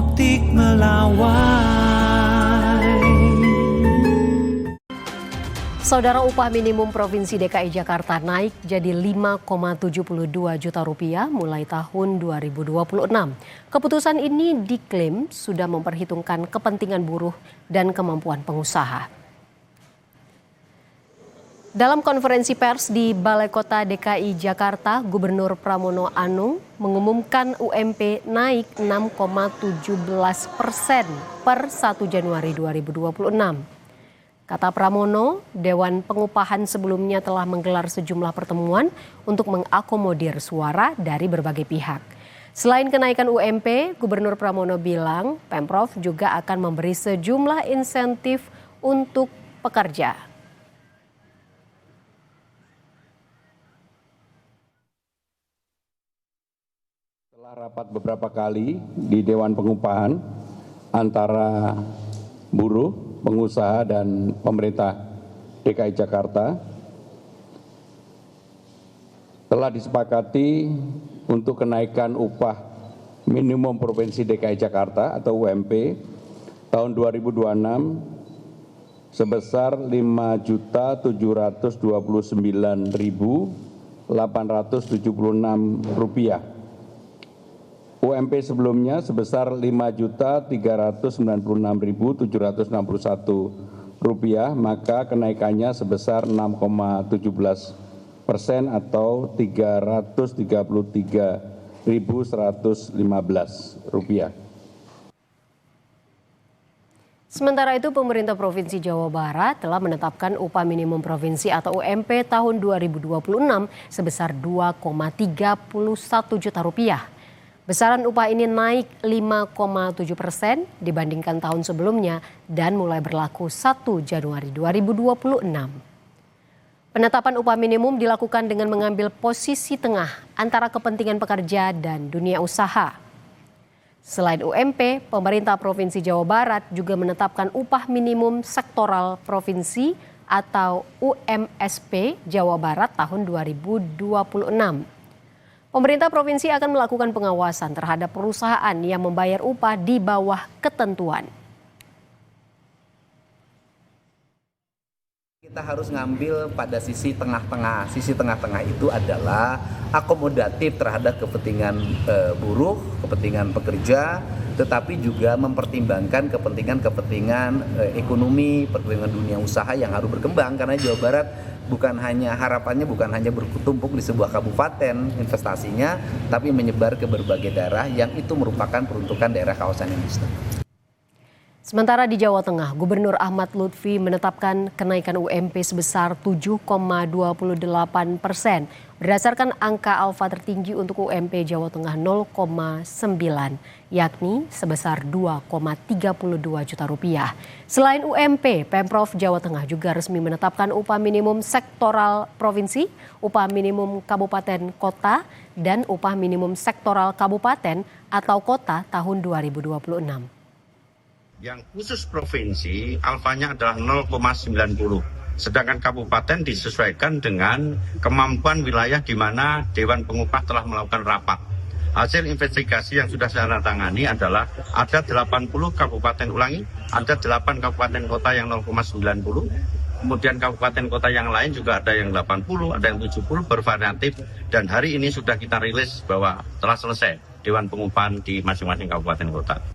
Optik Melawai. Saudara, upah minimum Provinsi DKI Jakarta naik jadi 5,72 juta rupiah mulai tahun 2026. Keputusan ini diklaim sudah memperhitungkan kepentingan buruh dan kemampuan pengusaha. Dalam konferensi pers di Balai Kota DKI Jakarta, Gubernur Pramono Anung mengumumkan UMP naik 6,17% per 1 Januari 2026. Kata Pramono, Dewan Pengupahan sebelumnya telah menggelar sejumlah pertemuan untuk mengakomodir suara dari berbagai pihak. Selain kenaikan UMP, Gubernur Pramono bilang Pemprov juga akan memberi sejumlah insentif untuk pekerja. Setelah rapat beberapa kali di Dewan Pengupahan antara buruh, pengusaha dan pemerintah DKI Jakarta, telah disepakati untuk kenaikan upah minimum Provinsi DKI Jakarta atau UMP tahun 2026 sebesar Rp5.029.876. UMP sebelumnya sebesar Rp5.396.761, maka kenaikannya sebesar 6,17% atau Rp333.115. Sementara itu, pemerintah Provinsi Jawa Barat telah menetapkan upah minimum provinsi atau UMP tahun 2026 sebesar Rp2,31 juta. Besaran upah ini naik 5,7% dibandingkan tahun sebelumnya dan mulai berlaku 1 Januari 2026. Penetapan upah minimum dilakukan dengan mengambil posisi tengah antara kepentingan pekerja dan dunia usaha. Selain UMP, pemerintah Provinsi Jawa Barat juga menetapkan upah minimum sektoral provinsi atau UMSP Jawa Barat tahun 2026. Pemerintah provinsi akan melakukan pengawasan terhadap perusahaan yang membayar upah di bawah ketentuan. Kita harus ngambil pada sisi tengah-tengah. Sisi tengah-tengah itu adalah akomodatif terhadap kepentingan buruh, kepentingan pekerja, tetapi juga mempertimbangkan kepentingan ekonomi, kepentingan dunia usaha yang harus berkembang, karena Jawa Barat harapannya bukan hanya bertumpuk di sebuah kabupaten investasinya, tapi menyebar ke berbagai daerah yang itu merupakan peruntukan daerah kawasan industri. Sementara di Jawa Tengah, Gubernur Ahmad Lutfi menetapkan kenaikan UMP sebesar 7,28%. Berdasarkan angka alfa tertinggi untuk UMP Jawa Tengah 0,9, yakni sebesar Rp2,32 juta. Selain UMP, Pemprov Jawa Tengah juga resmi menetapkan upah minimum sektoral provinsi, upah minimum kabupaten kota, dan upah minimum sektoral kabupaten atau kota tahun 2026. Yang khusus provinsi alfanya adalah 0,90. Sedangkan kabupaten disesuaikan dengan kemampuan wilayah di mana Dewan Pengupah telah melakukan rapat. Hasil investigasi yang sudah saya tangani adalah ada 80 kabupaten ada 8 kabupaten kota yang 0,90. Kemudian kabupaten kota yang lain juga ada yang 80, ada yang 70, bervariatif. Dan hari ini sudah kita rilis bahwa telah selesai Dewan Pengupahan di masing-masing kabupaten kota.